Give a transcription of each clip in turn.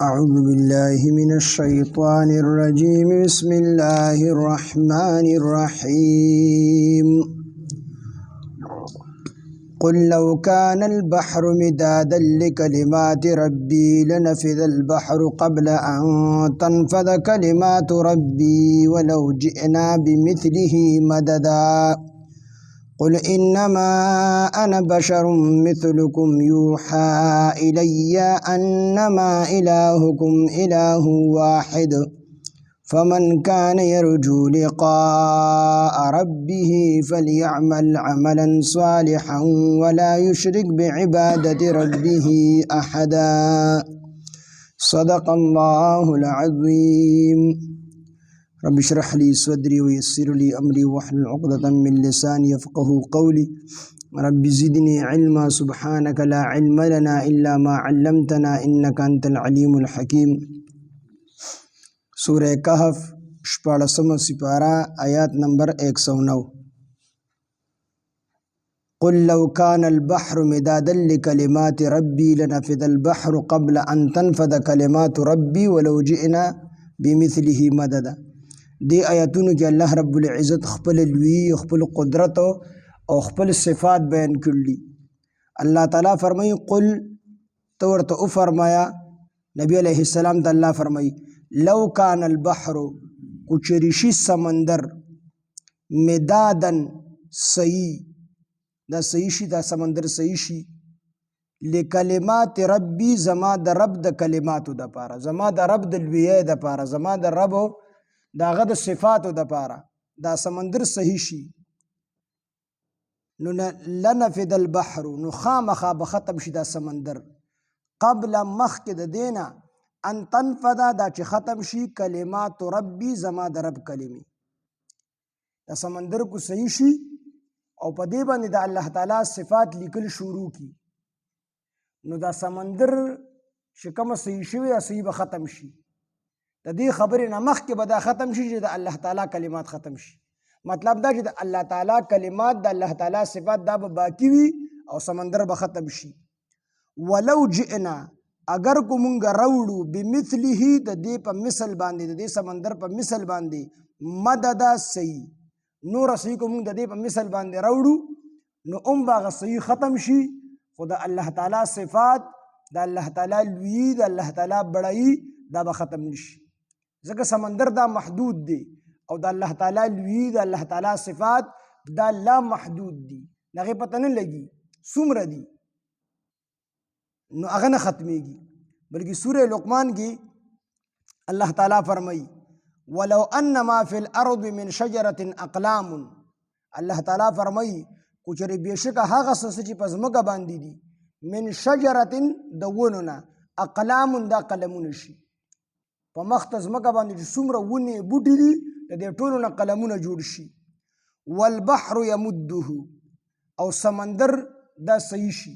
أعوذ بالله من الشيطان الرجيم بسم الله الرحمن الرحيم قل لو كان البحر مدادا لكلمات ربي لنفذ البحر قبل أن تنفذ كلمات ربي ولو جئنا بمثله مددا قل إنما أنا بشر مثلكم يوحى إلي أنما إلهكم إله واحد فمن كان يرجو لقاء ربه فليعمل عملا صالحا ولا يشرك بعبادة ربه أحدا صدق الله العظيم رب اشرح لي صدري ويسر لي أمري واحلل عقدة من لساني يفقهوا قولي رب زدني علما سبحانك لا علم لنا إلا ما علمتنا إنك أنت العليم الحكيم سورہ کہف شپاڑسم سپارہ آیات نمبر 109 قل لو كان البحر مدادا لكلمات ربي لنفذ البحر قبل أن تنفذ كلمات ربي ولو جئنا بمثله مددا دی آیاتونو کې الله رب العزت خپل لوی خپل قدرت او خپل صفات بیان کړي. الله تعالی فرمایي قل تو ورته او فرمایا نبی علیہ السلام ته الله فرمایي لو کان البحر کچریشی سمندر مدادن صحیح دا صحیح شي دا سمندر صحیح شي لکلمات ربی زما د رب د کلماتو د پاره زما د رب د لوی د پاره زما د رب داغه د صفاتو د پاره دا سمندر صحیح شي نو لنفد البحر نو خامخا بختم شي دا سمندر قبل مخک د دینا ان تنفذ دا چې ختم شي کلمات ربي زما د رب کلمې دا سمندر کو صحیح شي او په دې باندې د الله تعالی صفات لیکل شروع کی نو دا سمندر چې کوم صحیح شي یا صحیح به ختم شي د دې خبرې نه مخکې به دا ختم شي چې د الله تعالی کلمات ختم شي. مطلب دا چې د الله تعالی کلمات د الله تعالی صفات دا به باقی وي او سمندر به ختم شي. ولو جئنا اگر کو مونږ راوړو بمثله د دې په مثل باندې د دې سمندر په مثل باندې مددا صحیح نور صحیح کو مونږ د دې په مثل باندې راوړو نو باغ صحیح ختم شي خو د الله تعالی صفات د الله تعالی لوی د الله تعالی بڑای دا به ختم نشي ځکه سمندر دا محدود دی او د الله تعالی لوی د الله تعالی صفات دا لا محدود دي دغه پته نه لګي څومره دي نو هغه نه ختميږي بلکې سورہ لقمان کې الله تعالی فرمایي ولو ان ما في الارض من شجره اقلام الله تعالی فرمایي کوچري بشکه هغه څه چې پزماګه باندې دي من شجره دوننا اقلام دا قلمونه شي په مختز مکه باندې چې څومره ونې بوټي دي د دې ټولو نه قلمونه جوړ شي والبحر يمده او سمندر دا صحیح شي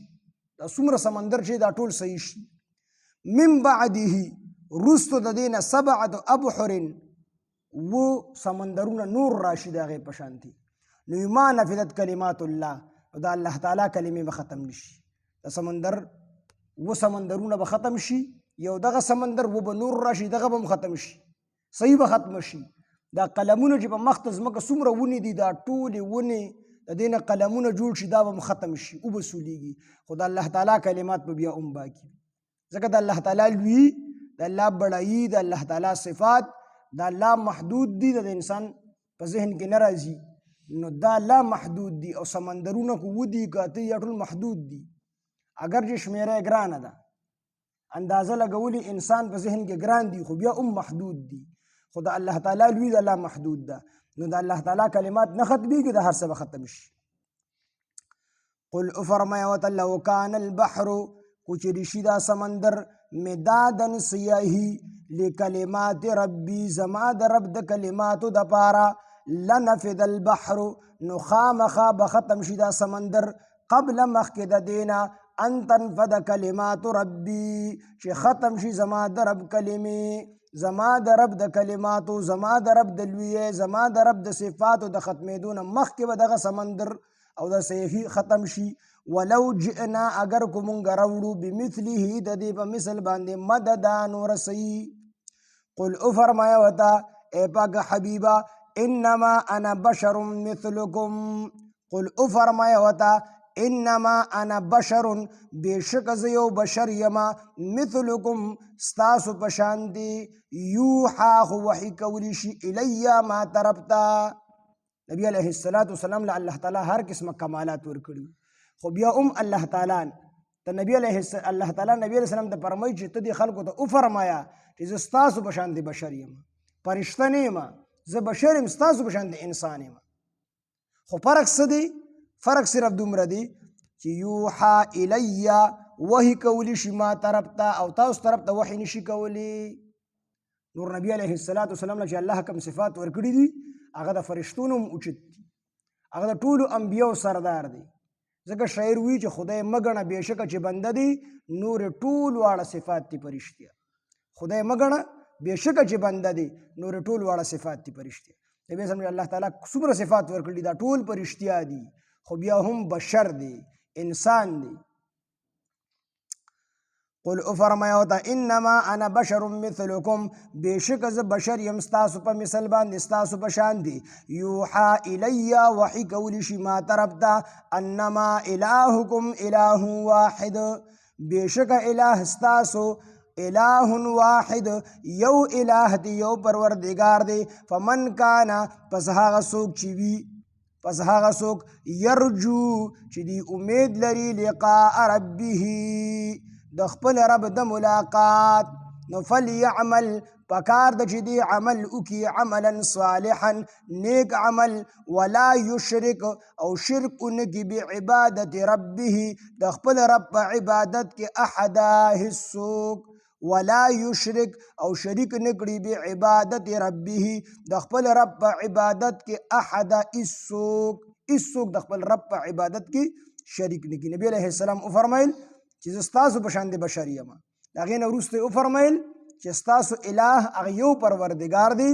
دا څومره سمندر چې دا ټول صحیح شي من بعده رستو د دینه 7 ابحر و سمندرونه نور راشي دغه پشانتي نو ما نفذت کلمات الله دا الله تعالی کلمې به ختم نشي دا سمندر و سمندرونه به ختم شي یو دغه سمندر و به نور راشي دغه به ختم شي صحیح به ختم شي دا قلمونه چې په مختز مکه څومره ونې دي دا ټولې ونې د دینه قلمونه جوړ شي دا به ختم شي او به سولېږي خو د الله تعالی کلمات به بیا باقي ځکه د الله تعالی لوی د الله بڑایي د الله تعالی صفات دا لا محدود دي د انسان په ذهن کې نه راځي نو دا لا محدود دي او سمندرونه کو ودي کاته یا ټول محدود دي اگر چې شمیره ګرانه ده اندازه لګولي انسان په ذهن کې ګران دي خو بیا محدود دي خو د الله تعالی لوی د الله محدود ده نو د الله تعالی کلمات نه ختميږي د هر څه به ختم شي. قل فرمایا وتلو کان البحر کچری شي دا سمندر مدادن سیاهی لکلمات ربی زما د رب د کلماتو د پاره لنفذ البحر نو خامخا به ختم شي دا سمندر قبل مخکې د دینا ان تنفذ کلمات ربی چې ختم شي زما د رب کلمې زما د رب د کلماتو زما د رب د لوی زما د رب د صفاتو د ختمېدون مخکې به دغه سمندر او د صحیح ختم شي ولو جئنا اگر کو مونږ راوړو بمثله د دې په مثل باندې مددا نورسي قل او فرمایا وتا اے پاک حبیبا انما انا بشر مثلکم قل او فرمایا وتا انما انا بشر بیشک زیو بشر یما مثلکم ستاسو پشاندی یوحا وحی کولی شي الیا ما طرفتا نبی علیہ السلام له الله تعالی هر قسمه کمالات ورکړي خو بیا الله تعالی ته نبی علیہ الله تعالی نبی علیہ السلام ته فرمایي چې ته دې خلکو ته او فرمایا چې زه ستاسو پشاندی بشر یم فرشته نه یم زه بشر یم ستاسو پشاندی انسان یم خو فرق څه دی فرق صرف دومره دی چې یوحا الیا وحی کولی شي ما طرف ته او تاسو طرف ته وحی نشي کولی نور نبی علیہ السلام چې الله کوم صفات ورکړي دي هغه د فرشتونو اوچت دي هغه د ټولو انبیاو سردار دی ځکه شاعر وی چې خدای مګنه بېشکه چې بنده دی نور ټول واړه صفات دي فرشتیا خدای مګنه بېشکه چې بنده دی نور ټول واړه صفات دي فرشتیا نبی سمجھ الله تعالی څومره صفات ورکړي دا ټول فرشتیا دي خو بیا هم بشر دی انسان دی قل او فرمایا وتا انما انا بشر مثلکم بیشک ز بشر یم ستاسو په مثل باندې ستاسو په شان دی یوحا الیا وحی کولی شي ما طرف ته انما الهکم اله واحد بیشک الہ ستاسو الہ واحد یو الہ دی یو پروردگار دی فمن کانا پس هغه څوک چې وي پس هغه څوک یرجو چې دی امید لري لقاء ربه د خپل رب د ملاقات نو فلیعمل پکار د چې دی عمل وکي عملا صالحا نیک عمل ولا یشرک او شرک نکي بعبادت ربه د خپل رب په عبادت کې احدا هیڅوک ولا یشرک او شریک نکړي بعبادت ربه د خپل رب په عبادت کې احدا هیڅوک د خپل رب په عبادت کې شریک نکړي نبی علیہ السلام او فرمایل چې ستاسو په شان د بشر یم هغې نه وروسته او فرمایل چې ستاسو الہ هغه یو پروردګار دی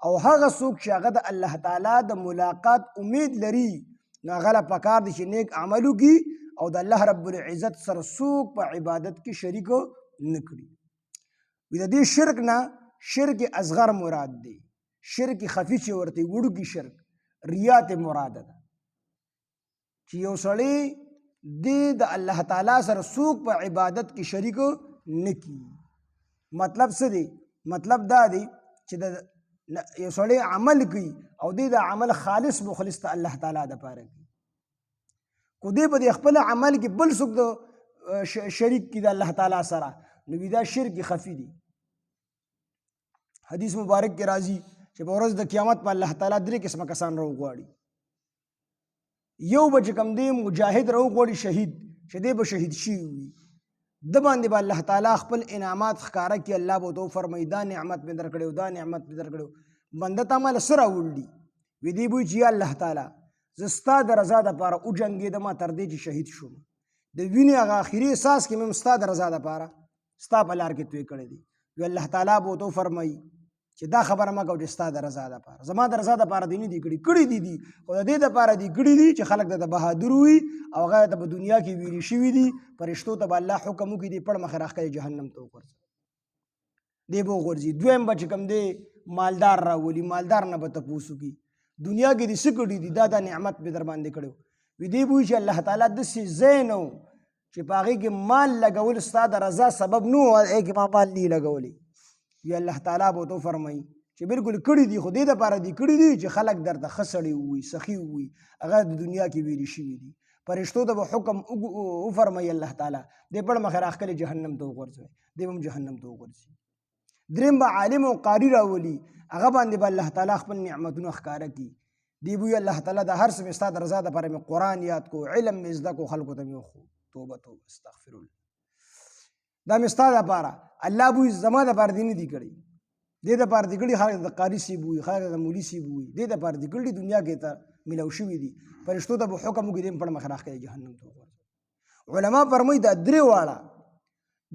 او هغه څوک چې هغه د الله تعالی د ملاقات امید لري نو هغه له پکار دی چې نیک عمل وکړي او د الله رب العزت سره څوک په عبادت کې شریک نه کړي د دې شرک نه شرک اصغر مراد دی شرک خفي چې ورته وړوکی شرک ریا ته مراد ده چې یو سړی د الله تعالی سره څوک په عبادت کې شریک نه کړي مطلب څه دی مطلب دا دی چې یو سړی عمل کوي او د عمل خالص مخلص ته الله تعالی دپاره کوي کو دی په خپل عمل کې بل څوک شریک کړي د الله تعالی سره نو دا شرک خفي دی حدیث مبارک کې راځي چې په ورځ د قیامت په الله تعالی درې قسمه کسان راوغواړي یو به چې کوم دی مجاهد راوغواړي شهید چې دی به شهید شوي وي د باندې به الله تعالی خپل انعامات ښکاره کړي الله به ورته وفرمایي دا نعمت مې درکړی دا نعمت مې درکړی بنده ته ماله څه راوړي وي دی به وي چې یا الله تعالی زه ستا د رضا دپاره وجنګېدم تر دې چې شهید شوم د وینې هغه آخري احساس کې مې ستا د رضا دپاره ستا په لار کې توی کړی دی وی الله تعالی به ورته وفرمایي چې دا خبره مه کوه چې ستا د رضا دپاره زما د رضا دپاره دې نه دي کړي کړي دي خو د دې دپاره دي کړي دي چې خلک درته بهادر وي او هغه ته په دنیا کې ویلي شوي دي فرشتو ته به الله حکم وکړي دي پړ مخې راښکلي جهنم ته وغورځوي دی به وغورځي دویم به چې کوم دی مالدار راولي مالدار نه به تپوس وکړي دنیا کې دې څه کړي دي دا نعمت مې در باندې کړی وي دی به وي چې الله تعالی داسې ځای نه و چې په هغې کې مال لګول ستا د رضا سبب نه و هغې کې ما مال نه لګولی وي الله تعالی به ورته وفرمایي چې بالکل کړي دي خو دې دپاره دي کړي دي چې خلک درته ښه سړي ووي سخي ووي هغه د دنیا کې ویلي شوي دي فرشتو ته به حکم وفرمایي الله تعالی دې پړ مخې راښکلي جهنم ته وغورځوئ دی به هم جهنم ته وغورځي درېیم به عالم او قاري راولي هغه باندې به الله تعالی خپل نعمتونه ښکاره کړي دی به وي الله تعالی د هر څه مې ستا د رضا دپاره مې قرآن یاد کو علم مې زده کو خلکو ته مې وښو توبه استغفر الله دا مې ستا دپاره الله به وي زما دپاره دې نه دي کړی دې دپاره دې کړي خلک د قاري صیب وي خلک د مولي صیب وي دې دپاره دې کړي دنیا کې ته ملو شوي دي فرشتو ته به حکم وکړي دې پړ مخې راښکلي جهنم ته وغورځوي علما فرمایي دا درې واړه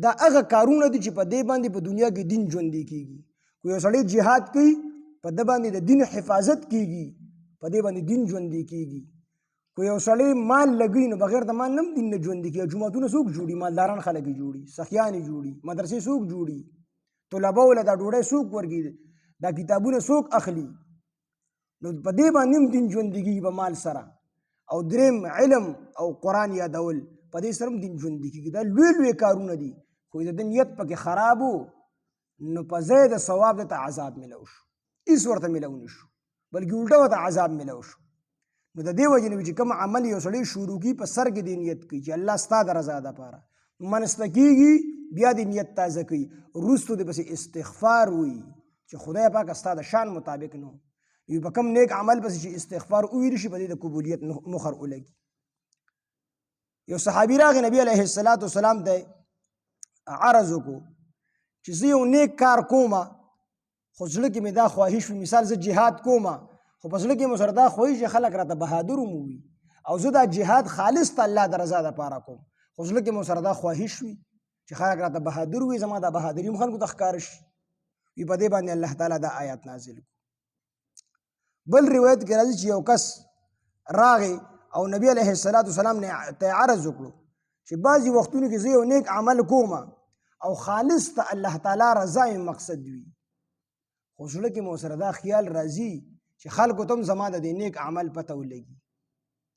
دا هغه کارونه دي چې په دې باندې په دنیا کې دین ژوندی کېږي کو یو سړی جهاد کوي په ده باندې د دین حفاظت کېږي په دې باندې دین ژوندی کېږي کو که یو سړی مال لګوي نو بغیر د مال نه هم دین نه ژوندي کېږي. جوماتونه څوک جوړي؟ مالداران خلک یې جوړي، سخیان یې جوړي، مدرسې څوک جوړي، طلباو له دا ډوډۍ څوک ورکوي، دا کتابونه څوک اخلي؟ نو په دې باندې هم دین ژوندي کېږي په مال سره. او دریم علم او قرآن یادول، په دې سره هم دین ژوندي کېږي. دا لوی لوی کارونه دي، خو د ده نیت پکې خراب و نو په ځای د ثواب دته عذاب میلو شو، هېڅ ورته میلو نه شو، بلکې الټه ورته عذاب میلو شو. نو د دې وجې نه چې کوم عمل یو سړی شروع کړي په سر کې دې نیت کوي چې الله ستا د رضا دپاره، منسته کېږي بیا دې نیت تازه کوي، وروستو دې پسې استغفار وایي چې خدای پاکه ستا د شان مطابق نه وي. په کوم نیک عمل پسې چې استغفار وویل شي په دې د قبولیت مخر ولګي. یو صحابي راغی نبي علیه السلام ته عرض وکړو چې زه یو نیک کار کومه خو زړه کې مې دا خواهش وي، مثال زه جهاد کومه خو په زړه کې مو سره دا خواهش چې خلک راته بهادر ومووي، او زه دا جهاد خالص ته الله د رضا دپاره کوم، خو زړه کې مو سره دا خواهش وي چې خلک راته بهادر وي، زما دا بهادري هم خلکو ته ښکاره شي. وي په دې باندې الله تعالی دا آیات نازل کړو. بل روایت کې راځي چې یو کس راغی او نبی علیه السلام نه ته عرض وکړو چې بعضې وختونو کې زه یو نیک عمل کوم او خالص ته الله تعالی رضا یې مقصد وي، خو زړه کې مو سره دا خیال راځي چې خلکو ته هم زما د دې نیک عمل پته ولګي،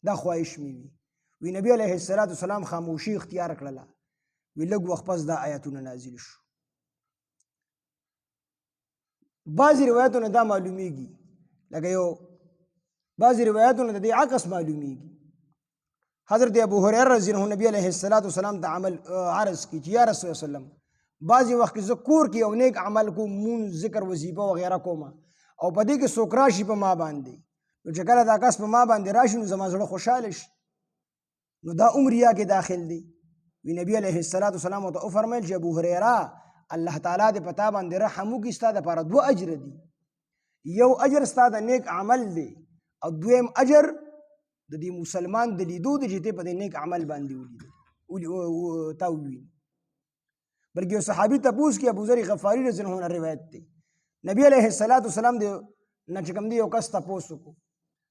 دا خواهش مې وي. وی نبی علیه السلام خاموشي اختیار کړله. وی لږ وخت پس دا آیتونه نازل شو. بعضې روایتونه دا معلومیږي، لکه یو بعضې روایتونه د دې عکس معلومیږي. حضرت ابو هریره رضی الله عنه نبی علیه السلام ته عمل عرض کړي چې یا رسول الله وسلم بعضې وخت کې زه کور کې یو نیک عمل کوم، مونځ، ذکر، وظیفه وغیره کوم، او په دې کې څوک راشي په ما باندې، نو چې کله دا کس په ما باندې راشي نو زما زړه خوشحاله شي، نو دا هم ریا کې داخل دی. وی نبی علیه السلام ورته وفرمیل چې ابو هریره الله تعالی دې په تا باندې رحم وکړي، ستا دپاره 2 اجر دي. یو اجر ستا د نیک عمل دی، او دویم اجر د دې مسلمان د لیدو دی چې ته په دې نیک عمل باندې ولیدل تا وویني. بلکې یو صحابي تپوس کې ابو ذر غفاري رضی الله عنه روایت دی، نبی علیه السلام د نه چې کوم دی یو کس تپوس وکړو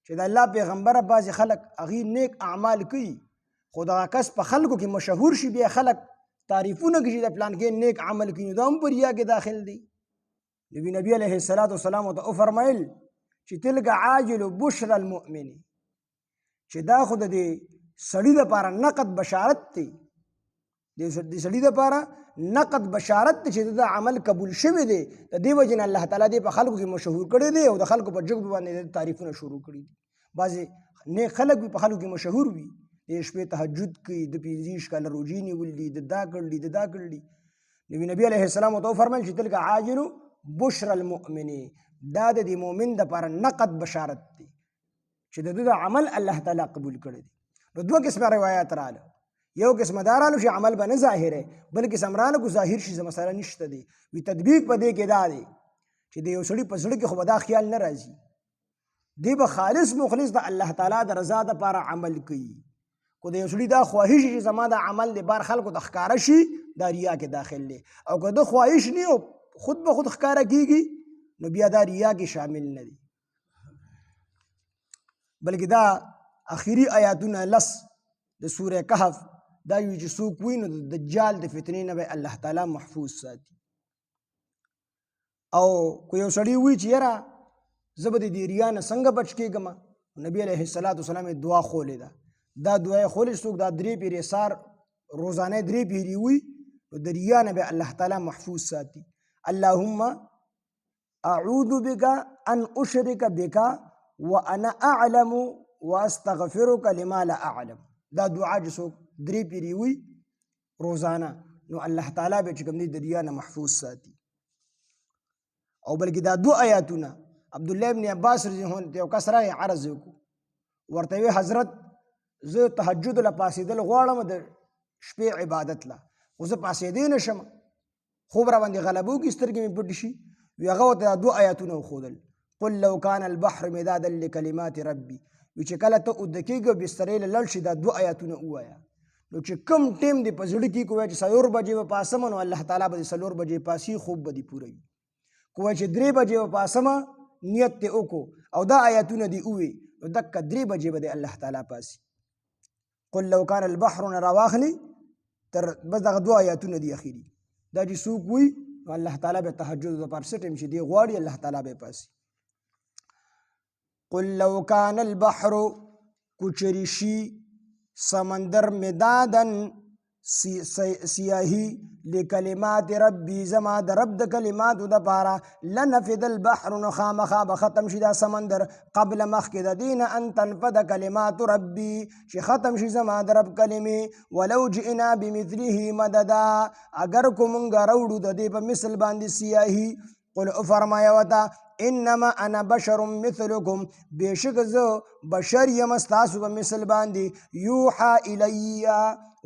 چې د الله پیغمبره بعضې خلک هغوی نیک اعمال کوي خو دغه کس په خلکو کې مشهور شي، بیا خلک تعریفونه کوي چې د پلانکې نیک عمل کوي، نو دا هم په ریا کې داخل دی. نبی علیه السلام ورته وفرمیل چې تلک عاجل بشر المؤمن، چې دا خو د دې سړي دپاره نقد بشارت دی، د سړي دپاره نقد بشارت دی چې دا عمل قبول شوی دی. د دې وجې نه الله تعالی دې په خلکو کې مشهور کړی دی او د خلکو په ژبو باندې تعریفونه شروع کړي دي. بعضې نیک خلک په خلکو کې مشهور وي، د شپې تهجد کوي، د 25 کاله روژې نیولي دي، د دا کړلي د دا کړلي. نبی علیه السلام ورته وفرمیل چې تلک عاجل بشر المؤمن، دا د دې مؤمن دپاره نقد بشارت دی چې د ده د عمل الله تعالی قبول کړی دی. نو 2 قسمه روایات راله، یو قسمه دا راله چې عمل به نه ظاهره، بل قسم راله کو ظاهر شي مسله نشته دی. وی تطبیق په دې کې دا دی چې د یو سړي په زړه کې خو به دا خیال نه راځي، دی به خالص مخلص د الله تعالی د رضا دپاره عمل کوي. خو د یو سړي دا خواهش چې زما دا عمل د بار خلکو ته ښکاره شي، دا ریا کې داخل دی. او که د خواهش نه او خود به خود ښکاره کېږي نو بیا دا ریا کې شامل نه دی. بلکې دا اخري آیاتونه 10 د سوره کهف دا یو چې څوک وي نو د دجال د فتنې نه به الله تعالی محفوظ ساتي. او که یو سړی وي چې یاره زه به د دې ریا نه څنګه بچ کېږم، نبی علیه السلام یې دعا خولې ده. دا دعا یې خولې څوک دا 3 پیرې سار روزانه 3 پیرې وي نو د ریا نه به الله تعالی محفوظ ساتي. اللهم اعوذ بك ان اشرك بك وانا اعلم واستغفرك لما لا اعلم. دا دعا چې څوک 3 پیرې وي روزانه نو الله تعالی به چې کوم دی د ریا نه محفوظ ساتي. او بلکې دا 2 آیاتونه عبد الله ابن عباس رضی الله عنه یو کس راغی عرض وکړو، ورته وی حضرت زه تهجد له پاسېدل غواړم د شپې عبادت له، خو زه پاسېدی نه شم، خوب را باندې غلبه وکړي، سترګې مې پټې شي. وی هغه ورته 2 آیاتونه وښودل، قل لو كان البحر مدادا لكلمات ربي، وی چې کله ته اوده کېږې او بسترې له لړ شي دا 2 آیاتونه ووایه. نو چې کوم ټیم دې په زړه کې کوی چې 4 بجې به پاسم نو الله تعالی به 4 بجې پاسي، خوب به دې پوره وي. کوی چې 3 بجې به پاسم نیت دې وکړو او دا آیاتونه دې ووي نو دقه 3 بجې به دې الله تعالی پاسي. قل لو کان البحر نه راواخلي تر بس دغه دوه آیاتونه دي اخیری دا چې څوک وي الله تعالی به تهجد دپاره څه ټایم چې دی غواړي الله تعالی به پاسي قل لو کان البحر کچری شي سمندر مدادن سیاهی لکلمات ربی زما د رب د کلماتو دپاره لنفد البحر نو خامخا به ختم شي دا سمندر قبل مخکې د دین ان تنفد کلمات ربی چې ختم شي زما د رب کلمې ولو جئنا بمثله مددا اگر کو مونږ راوړو د دې په مثل باندې سیاهی قل فرمایا وتا انما انا بشر مثلكم بشک زه بشر یم ستاسو په مثل باندې یوحى الی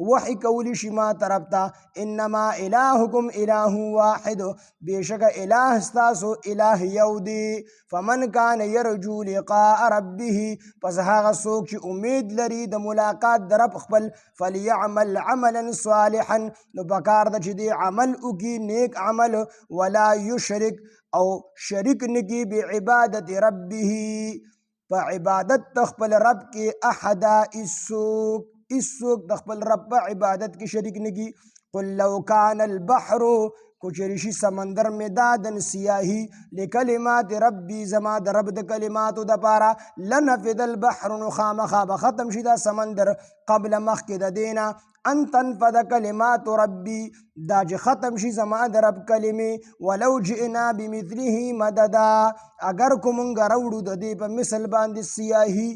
وحی کولی شي ما طرف ته انما الهکم اله واحد بشک اله ستاسو اله یو دی فمن کان یرجو لقاء ربه پس هغه څوک چې امید لري د ملاقات د رب خپل فلیعمل عملا صالحا نو پکار ده چې دی عمل وکړي نیک عمل ولا یشرک او شریک نکی بعبادت ربه په عبادت خپل رب کې احدا اسوک د خپل رب په عبادت کې شریک نکی قل لو کان البحر کچریشی سمندر مدادن سیاهی لکلمات ربی زما د رب د کلماتو دپاره لنفد البحر نو خامخا به ختم شي دا سمندر قبل مخکې د دینا ان تنفد کلمات ربی دا چې ختم شي زما د رب کلمې ولو جئنا بمثله مددا اگر کو مونږ راوړو د دې په مثل باندې سیاهی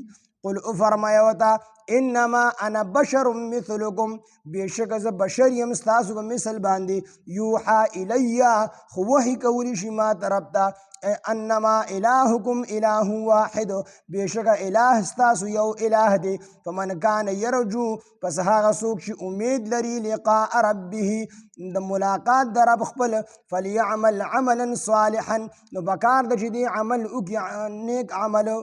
قل فرمایا وتا انما انا بشر مثلكم بشک ز بشر یم ستاسو په مثل باندې یوحى الی خو وحی کولی شي ما طرف ته انما الهکم اله واحد بشک اله ستاسو یو اله دی فمن کان یرجو پس هغه څوک چې امید لري لقاء ربه د ملاقات د رب خپل فلیعمل عملا صالحا نو پکار د چې دی عمل وکړي نیک عمل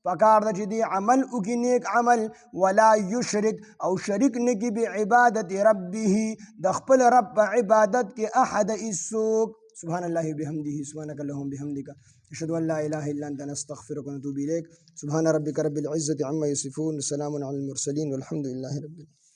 پکار ده چې دی عمل وکړي نیک عمل ولا یشرک او شریک نکي بعبادت ربه د خپل رب په عبادت کې احد هیڅوک سبحان الله بحمده سبحانك اللهم بحمدك اشهد ان لا اله الا انت نستغفرك ونتوب اليك سبحان ربك رب العزه عما يصفون وسلام على المرسلين والحمد لله رب العالمين